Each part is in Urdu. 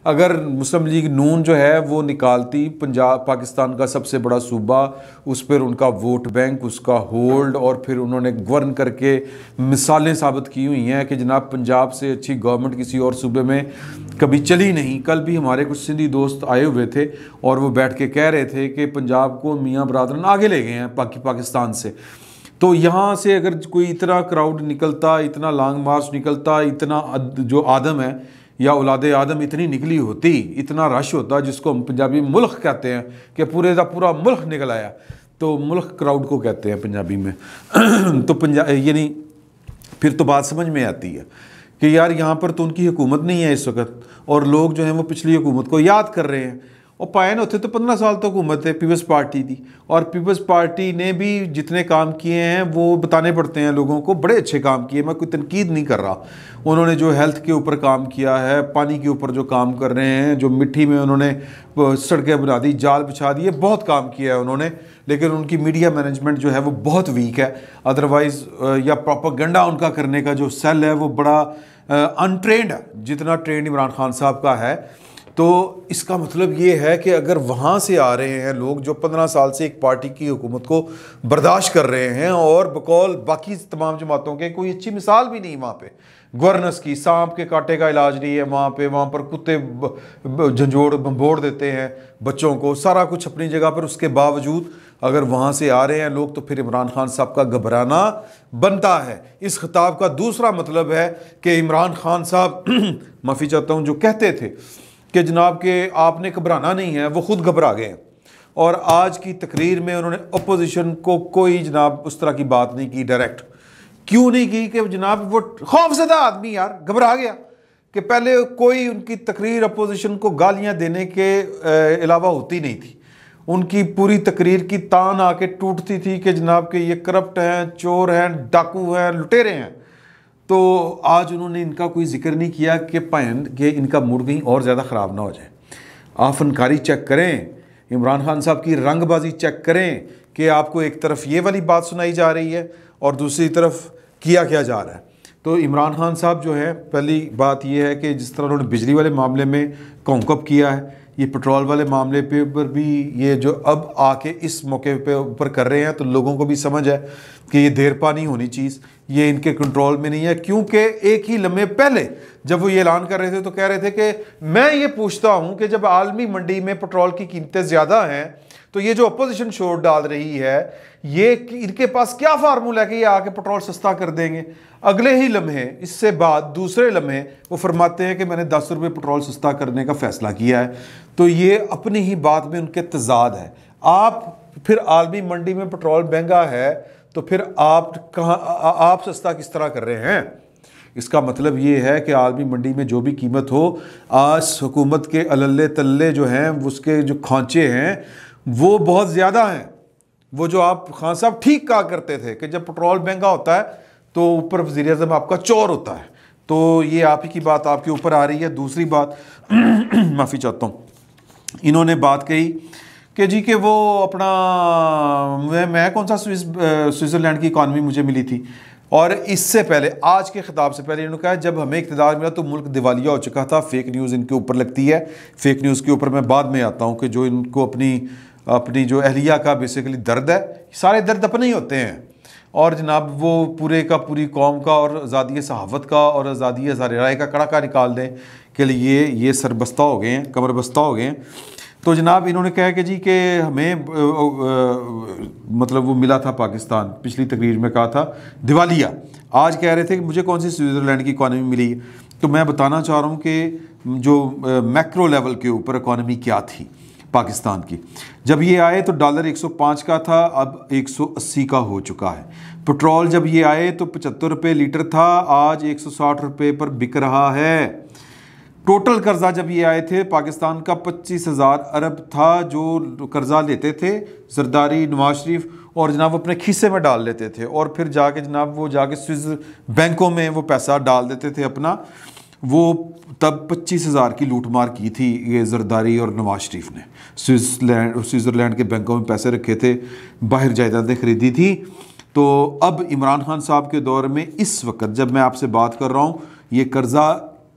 اگر مسلم لیگ نون جو ہے وہ نکالتی پنجاب پاکستان کا سب سے بڑا صوبہ، اس پر ان کا ووٹ بینک، اس کا ہولڈ، اور پھر انہوں نے گورن کر کے مثالیں ثابت کی ہوئی ہیں کہ جناب پنجاب سے اچھی گورنمنٹ کسی اور صوبے میں کبھی چلی نہیں۔ کل بھی ہمارے کچھ سندھی دوست آئے ہوئے تھے اور وہ بیٹھ کے کہہ رہے تھے کہ پنجاب کو میاں برادران آگے لے گئے ہیں پاکستان سے۔ تو یہاں سے اگر کوئی اتنا کراؤڈ نکلتا، اتنا لانگ مارچ نکلتا، اتنا جو آدم ہے یا اولاد آدم اتنی نکلی ہوتی، اتنا رش ہوتا جس کو ہم پنجابی ملک کہتے ہیں کہ پورے کا پورا ملک نکل آیا، تو ملک کراؤڈ کو کہتے ہیں پنجابی میں۔ تو یعنی پھر تو بات سمجھ میں آتی ہے کہ یار یہاں پر تو ان کی حکومت نہیں ہے اس وقت، اور لوگ جو ہیں وہ پچھلی حکومت کو یاد کر رہے ہیں۔ اور پائن ہوتے تو 15 سال تو حکومت ہے، پیپلز پارٹی تھی، اور پیپلز پارٹی نے بھی جتنے کام کیے ہیں وہ بتانے پڑتے ہیں لوگوں کو، بڑے اچھے کام کیے، میں کوئی تنقید نہیں کر رہا۔ انہوں نے جو ہیلتھ کے اوپر کام کیا ہے، پانی کے اوپر جو کام کر رہے ہیں، جو مٹی میں انہوں نے سڑکیں بنا دی، جال بچھا دیے، بہت کام کیا ہے انہوں نے، لیکن ان کی میڈیا مینجمنٹ جو ہے وہ بہت ویک ہے۔ ادروائز یا پروپیگنڈا ان کا کرنے کا جو سیل ہے وہ بڑا انٹرینڈ ہے، جتنا ٹرینڈ عمران خان صاحب کا ہے۔ تو اس کا مطلب یہ ہے کہ اگر وہاں سے آ رہے ہیں لوگ جو 15 سال سے ایک پارٹی کی حکومت کو برداشت کر رہے ہیں، اور بقول باقی تمام جماعتوں کے کوئی اچھی مثال بھی نہیں وہاں پہ، گورننس کی، سانپ کے کاٹے کا علاج نہیں ہے وہاں پر کتے جھنجھوڑ بمبوڑ دیتے ہیں بچوں کو، سارا کچھ اپنی جگہ پر، اس کے باوجود اگر وہاں سے آ رہے ہیں لوگ تو پھر عمران خان صاحب کا گھبرانا بنتا ہے۔ اس خطاب کا دوسرا مطلب ہے کہ عمران خان صاحب معافی چاہتا ہوں جو کہتے تھے کہ جناب کہ آپ نے گھبرانا نہیں ہے، وہ خود گھبرا گئے ہیں، اور آج کی تقریر میں انہوں نے اپوزیشن کو کوئی جناب اس طرح کی بات نہیں کی ڈائریکٹ۔ کیوں نہیں کی؟ کہ جناب وہ خوف زدہ آدمی یار گھبرا گیا، کہ پہلے کوئی ان کی تقریر اپوزیشن کو گالیاں دینے کے علاوہ ہوتی نہیں تھی، ان کی پوری تقریر کی تان آ کے ٹوٹتی تھی کہ جناب کہ یہ کرپٹ ہیں، چور ہیں، ڈاکو ہیں، لٹیرے ہیں۔ تو آج انہوں نے ان کا کوئی ذکر نہیں کیا کہ ان کا موڈ کہیں اور زیادہ خراب نہ ہو جائے۔ آپ فنکاری چیک کریں، عمران خان صاحب کی رنگ بازی چیک کریں کہ آپ کو ایک طرف یہ والی بات سنائی جا رہی ہے اور دوسری طرف کیا جا رہا ہے۔ تو عمران خان صاحب جو ہے، پہلی بات یہ ہے کہ جس طرح انہوں نے بجلی والے معاملے میں کونکپ کیا ہے، یہ پٹرول والے معاملے پہ پر بھی یہ جو اب آ کے اس موقع پہ اوپر کر رہے ہیں، تو لوگوں کو بھی سمجھ ہے کہ یہ دیر پا نہیں ہونی چیز، یہ ان کے کنٹرول میں نہیں ہے۔ کیونکہ ایک ہی لمحے پہلے جب وہ یہ اعلان کر رہے تھے تو کہہ رہے تھے کہ میں یہ پوچھتا ہوں کہ جب عالمی منڈی میں پٹرول کی قیمتیں زیادہ ہیں تو یہ جو اپوزیشن شور ڈال رہی ہے، یہ ان کے پاس کیا فارمولا ہے کہ یہ آ کے پٹرول سستا کر دیں گے؟ اگلے ہی لمحے، اس سے بعد دوسرے لمحے وہ فرماتے ہیں کہ میں نے 10 روپے پٹرول سستا کرنے کا فیصلہ کیا ہے۔ تو یہ اپنی ہی بات میں ان کے تضاد ہے۔ آپ پھر عالمی منڈی میں پٹرول مہنگا ہے تو پھر آپ سستا کس طرح کر رہے ہیں؟ اس کا مطلب یہ ہے کہ عالمی منڈی میں جو بھی قیمت ہو، آج حکومت کے اللے تلے جو ہیں، اس کے جو کھانچے ہیں وہ بہت زیادہ ہیں۔ وہ جو آپ خان صاحب ٹھیک کہا کرتے تھے کہ جب پٹرول مہنگا ہوتا ہے تو اوپر وزیر اعظم آپ کا چور ہوتا ہے، تو یہ آپ ہی کی بات آپ کے اوپر آ رہی ہے۔ دوسری بات معافی چاہتا ہوں، انہوں نے بات کہی کہ جی کہ وہ اپنا میں کون سا سوئٹزرلینڈ کی اکانومی مجھے ملی تھی، اور اس سے پہلے آج کے خطاب سے پہلے انہوں نے کہا جب ہمیں اقتدار ملا تو ملک دیوالیہ ہو چکا تھا۔ فیک نیوز ان کے اوپر لگتی ہے، فیک نیوز کے اوپر میں بعد میں آتا ہوں کہ جو ان کو اپنی جو اہلیہ کا بیسیکلی درد ہے، سارے درد اپنے ہی ہوتے ہیں، اور جناب وہ پورے کا پوری قوم کا اور آزادی صحافت کا اور آزادی اظہار رائے کا کڑا نکال دیں کہ لیے یہ سربستہ ہو گئے ہیں، کمر بستہ ہو گئے ہیں۔ تو جناب انہوں نے کہا کہ جی کہ ہمیں مطلب وہ ملا تھا پاکستان، پچھلی تقریر میں کہا تھا دیوالیہ، آج کہہ رہے تھے کہ مجھے کون سی سوئٹزرلینڈ کی اکانومی ملی۔ تو میں بتانا چاہ رہا ہوں کہ جو میکرو لیول کے اوپر اکانومی کیا تھی پاکستان کی، جب یہ آئے تو ڈالر 105 کا تھا، اب 180 کا ہو چکا ہے۔ پٹرول جب یہ آئے تو 75 روپے لیٹر تھا، آج 160 روپے پر بک رہا ہے۔ ٹوٹل قرضہ جب یہ آئے تھے پاکستان کا 25,000 ارب تھا جو قرضہ لیتے تھے زرداری، نواز شریف، اور جناب اپنے کھیسے میں ڈال لیتے تھے، اور پھر جا کے جناب وہ جا کے سوئس بینکوں میں وہ پیسہ ڈال دیتے تھے اپنا۔ وہ تب 25,000 کی لوٹ مار کی تھی یہ زرداری اور نواز شریف نے، سوئٹزرلینڈ کے بینکوں میں پیسے رکھے تھے، باہر جائیدادیں خریدی تھی۔ تو اب عمران خان صاحب کے دور میں اس وقت جب میں آپ سے بات کر رہا ہوں، یہ قرضہ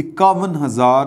51,000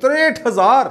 63,000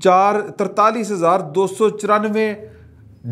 43,294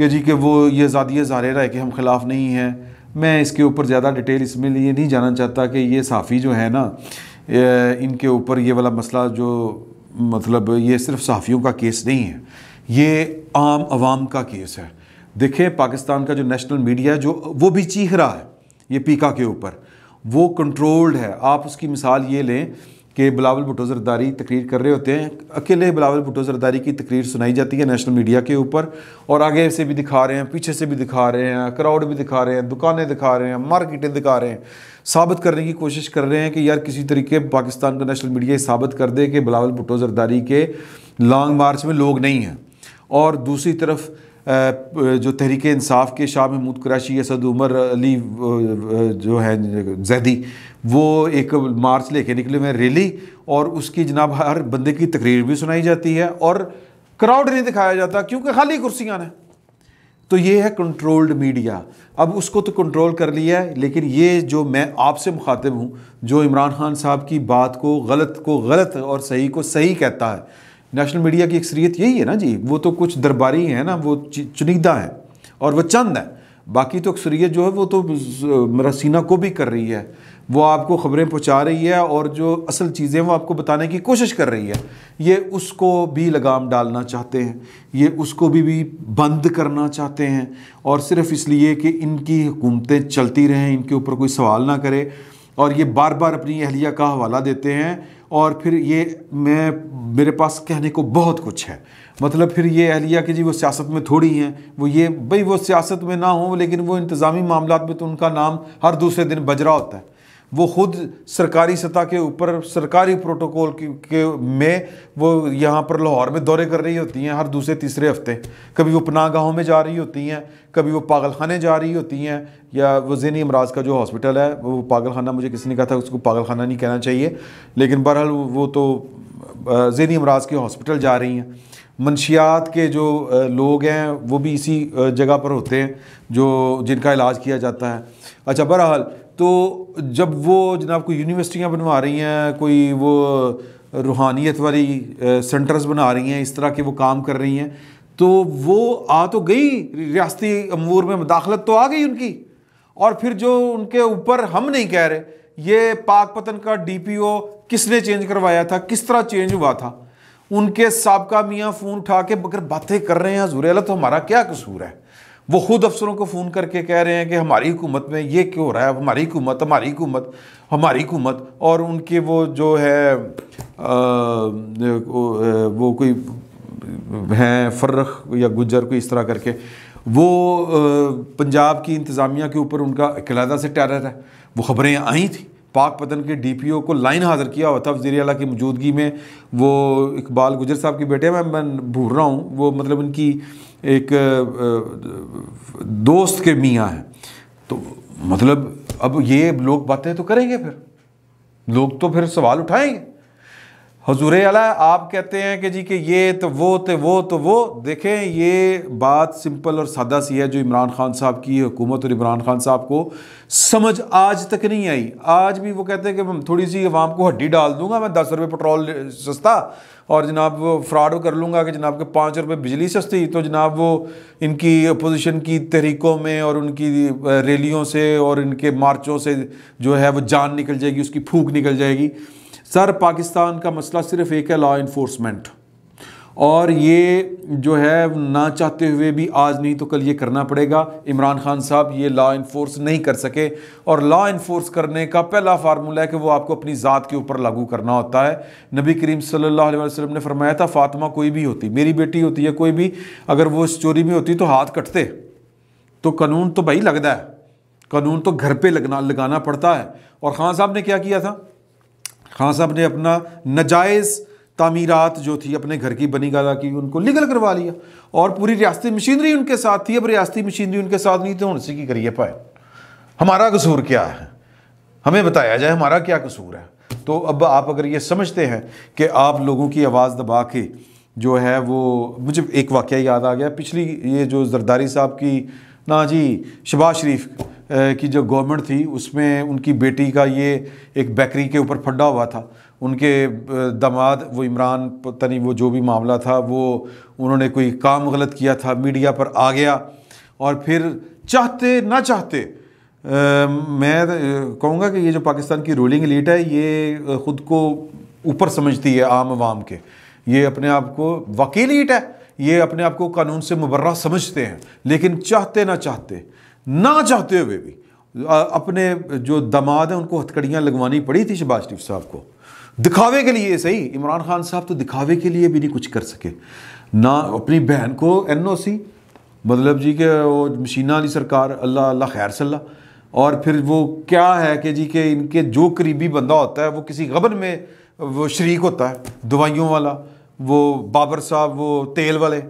کہ جی کہ وہ یہ ذاتی ظاہر ہے کہ ہم خلاف نہیں ہیں. میں اس کے اوپر زیادہ ڈیٹیل اس میں لیے نہیں جانا چاہتا کہ یہ صحافی جو ہے نا ان کے اوپر یہ والا مسئلہ جو مطلب یہ صرف صحافیوں کا کیس نہیں ہے, یہ عام عوام کا کیس ہے. دیکھیں پاکستان کا جو نیشنل میڈیا ہے جو وہ بھی چیخ رہا ہے یہ پیکا کے اوپر, وہ کنٹرولڈ ہے. آپ اس کی مثال یہ لیں کہ بلاول بھٹو زرداری تقریر کر رہے ہوتے ہیں, اکیلے بلاول بھٹو زرداری کی تقریر سنائی جاتی ہے نیشنل میڈیا کے اوپر, اور آگے سے بھی دکھا رہے ہیں, پیچھے سے بھی دکھا رہے ہیں, کراؤڈ بھی دکھا رہے ہیں, دکانیں دکھا رہے ہیں, مارکیٹیں دکھا رہے ہیں, ثابت کرنے کی کوشش کر رہے ہیں کہ یار کسی طریقے پاکستان کا نیشنل میڈیا ثابت کر دے کہ بلاول بھٹو زرداری کے لانگ مارچ میں لوگ نہیں ہیں. اور دوسری طرف جو تحریک انصاف کے شاہ محمود قریشی, اسد عمر علی جو ہے زیدی, وہ ایک مارچ لے کے نکلے ہوئے ریلی, اور اس کی جناب ہر بندے کی تقریر بھی سنائی جاتی ہے اور کراؤڈ نہیں دکھایا جاتا کیونکہ خالی کرسیاں ہیں. تو یہ ہے کنٹرولڈ میڈیا. اب اس کو تو کنٹرول کر لیا ہے, لیکن یہ جو میں آپ سے مخاطب ہوں جو عمران خان صاحب کی بات کو غلط اور صحیح کو صحیح کہتا ہے, نیشنل میڈیا کی اکثریت یہی ہے نا جی. وہ تو کچھ درباری ہیں نا, وہ چنیدہ ہیں اور وہ چند ہیں, باقی تو اکثریت جو ہے وہ تو میرا سینہ کو بھی کر رہی ہے, وہ آپ کو خبریں پہنچا رہی ہے اور جو اصل چیزیں وہ آپ کو بتانے کی کوشش کر رہی ہے. یہ اس کو بھی لگام ڈالنا چاہتے ہیں, یہ اس کو بھی بند کرنا چاہتے ہیں, اور صرف اس لیے کہ ان کی حکومتیں چلتی رہیں, ان کے اوپر کوئی سوال نہ کرے, اور یہ بار بار اپنی اہلیہ کا حوالہ دیتے ہیں. اور پھر یہ میرے پاس کہنے کو بہت کچھ ہے, مطلب پھر یہ اہلیہ کہ جی وہ سیاست میں تھوڑی ہیں, وہ یہ بھئی وہ سیاست میں نہ ہوں لیکن وہ انتظامی معاملات میں تو ان کا نام ہر دوسرے دن بج رہا ہوتا ہے. وہ خود سرکاری سطح کے اوپر سرکاری پروٹوکول کے میں وہ یہاں پر لاہور میں دورے کر رہی ہوتی ہیں ہر دوسرے تیسرے ہفتے. کبھی وہ پناہ گاہوں میں جا رہی ہوتی ہیں, کبھی وہ پاگل خانے جا رہی ہوتی ہیں, یا وہ ذہنی امراض کا جو ہاسپٹل ہے وہ پاگل خانہ, مجھے کسی نے کہا تھا اس کو پاگل خانہ نہیں کہنا چاہیے, لیکن بہرحال وہ تو ذہنی امراض کے ہاسپٹل جا رہی ہیں. منشیات کے جو لوگ ہیں وہ بھی اسی جگہ پر ہوتے ہیں جو جن کا علاج کیا جاتا ہے. اچھا بہرحال تو جب وہ جناب کوئی یونیورسٹیاں بنوا رہی ہیں, کوئی وہ روحانیت والی سینٹرز بنا رہی ہیں, اس طرح کے وہ کام کر رہی ہیں, تو وہ آ تو گئی ریاستی امور میں مداخلت تو آ گئی ان کی. اور پھر جو ان کے اوپر ہم نہیں کہہ رہے یہ پاک پتن کا ڈی پی او کس نے چینج کروایا تھا, کس طرح چینج ہوا تھا, ان کے سابقہ میاں فون اٹھا کے بغیر باتیں کر رہے ہیں حضور اعلیٰ, تو ہمارا کیا قصور ہے. وہ خود افسروں کو فون کر کے کہہ رہے ہیں کہ ہماری حکومت میں یہ کیوں ہو رہا ہے, ہماری حکومت ہماری حکومت ہماری حکومت. اور ان کے وہ جو ہے وہ کوئی ہیں فرخ یا گجر کوئی اس طرح کر کے, وہ پنجاب کی انتظامیہ کے اوپر ان کا ایک علیحدہ سے ٹیرر ہے. وہ خبریں آئی تھیں, پاک پتن کے ڈی پی او کو لائن حاضر کیا ہوا تھا وزیر اعلیٰ کی موجودگی میں. وہ اقبال گجر صاحب کے بیٹے ہیں, میں بھول رہا ہوں, وہ مطلب ان کی ایک دوست کے میاں ہیں. تو مطلب اب یہ لوگ باتیں تو کریں گے, پھر لوگ تو پھر سوال اٹھائیں گے. حضور اعلیٰ آپ کہتے ہیں کہ جی کہ یہ تو وہ دیکھیں یہ بات سمپل اور سادہ سی ہے جو عمران خان صاحب کی حکومت اور عمران خان صاحب کو سمجھ آج تک نہیں آئی. آج بھی وہ کہتے ہیں کہ میں تھوڑی سی عوام کو ہڈی ڈال دوں گا, میں 10 روپے پٹرول سستا, اور جناب وہ فراڈ کر لوں گا کہ جناب کے 5 روپے بجلی سستی. تو جناب وہ ان کی اپوزیشن کی تحریکوں میں اور ان کی ریلیوں سے اور ان کے مارچوں سے جو ہے وہ جان نکل جائے گی, اس کی پھونک نکل جائے گی. سر پاکستان کا مسئلہ صرف ایک ہے, لا انفورسمنٹ, اور یہ جو ہے نہ چاہتے ہوئے بھی آج نہیں تو کل یہ کرنا پڑے گا. عمران خان صاحب یہ لا انفورس نہیں کر سکے, اور لا انفورس کرنے کا پہلا فارمولہ ہے کہ وہ آپ کو اپنی ذات کے اوپر لاگو کرنا ہوتا ہے. نبی کریم صلی اللہ علیہ وسلم نے فرمایا تھا فاطمہ کوئی بھی ہوتی, میری بیٹی ہوتی ہے کوئی بھی, اگر وہ اس چوری میں ہوتی تو ہاتھ کٹتے. تو قانون تو بھائی لگتا ہے, قانون تو گھر پہ لگانا پڑتا ہے. اور خان صاحب نے کیا کیا تھا, خان صاحب نے اپنا نجائز تعمیرات جو تھی اپنے گھر کی بنی گالا کی ان کو لیگل کروا لیا, اور پوری ریاستی مشینری ان کے ساتھ تھی. اب ریاستی مشینری ان کے ساتھ نہیں تو اسی کی کریے پائے. ہمارا قصور کیا ہے, ہمیں بتایا جائے ہمارا کیا قصور ہے. تو اب آپ اگر یہ سمجھتے ہیں کہ آپ لوگوں کی آواز دبا کے جو ہے وہ, مجھے ایک واقعہ یاد آ گیا, پچھلی یہ جو زرداری صاحب کی نا جی شہباز شریف کی جو گورنمنٹ تھی اس میں ان کی بیٹی کا یہ ایک بیکری کے اوپر پھڈا ہوا تھا. ان کے داماد وہ عمران پتہ نہیں وہ جو بھی معاملہ تھا وہ انہوں نے کوئی کام غلط کیا تھا، میڈیا پر آ گیا، اور پھر چاہتے نہ چاہتے میں کہوں گا کہ یہ جو پاکستان کی رولنگ ایلیٹ ہے یہ خود کو اوپر سمجھتی ہے عام عوام کے، یہ اپنے آپ کو واقعی ایلیٹ ہے، یہ اپنے آپ کو قانون سے مبرہ سمجھتے ہیں، لیکن چاہتے نہ چاہتے ہوئے بھی اپنے جو داماد ہیں ان کو ہتھکڑیاں لگوانی پڑی تھی شہباز شریف صاحب کو، دکھاوے کے لیے۔ صحیح، عمران خان صاحب تو دکھاوے کے لیے بھی نہیں کچھ کر سکے، نہ اپنی بہن کو NOC مطلب جی کہ وہ مشینہ علی سرکار اللہ خیر صلی اللہ، اور پھر وہ کیا ہے کہ جی کہ ان کے جو قریبی بندہ ہوتا ہے وہ کسی غبن میں وہ شریک ہوتا ہے، دوائیوں والا، وہ بابر صاحب وہ تیل والے،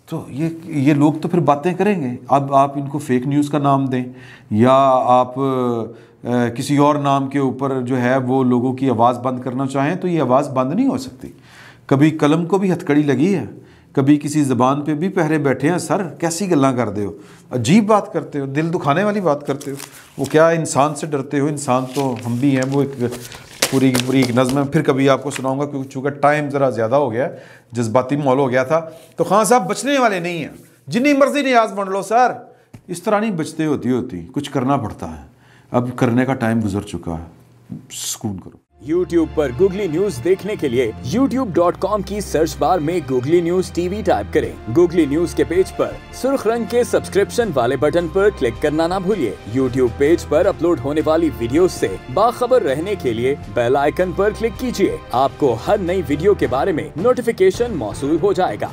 تو یہ لوگ تو پھر باتیں کریں گے۔ اب آپ ان کو فیک نیوز کا نام دیں یا آپ کسی اور نام کے اوپر جو ہے وہ لوگوں کی آواز بند کرنا چاہیں تو یہ آواز بند نہیں ہو سکتی۔ کبھی قلم کو بھی ہتھکڑی لگی ہے، کبھی کسی زبان پہ بھی پہرے بیٹھے ہیں، سر کیسی گلاں کر دے ہو، عجیب بات کرتے ہو، دل دکھانے والی بات کرتے ہو، وہ کیا انسان سے ڈرتے ہو؟ انسان تو ہم بھی ہیں، وہ ایک پوری ایک نظم ہے، پھر کبھی آپ کو سناؤں گا کیونکہ چونکہ ٹائم ذرا زیادہ ہو گیا، جذباتی ماحول ہو گیا تھا۔ تو خان صاحب بچنے والے نہیں ہیں، جتنی مرضی نیاز بن لو سر، اس طرح نہیں بچتے ہوتی کچھ کرنا پڑتا ہے، اب کرنے کا ٹائم گزر چکا ہے، سکون کرو۔ YouTube پر گوگلی نیوز دیکھنے کے لیے youtube.com کی سرچ بار میں googly news T V type کریں۔ گوگلی نیوز کے پیج پر سرخ رنگ کے سبسکرپشن والے بٹن پر کلک کرنا نہ بھولیے۔ YouTube پیج پر اپلوڈ ہونے والی ویڈیوز سے باخبر رہنے کے لیے بیل آئیکن پر کلک کیجیے۔ آپ کو ہر نئی ویڈیو کے بارے میں نوٹیفیکیشن موصول ہو جائے گا۔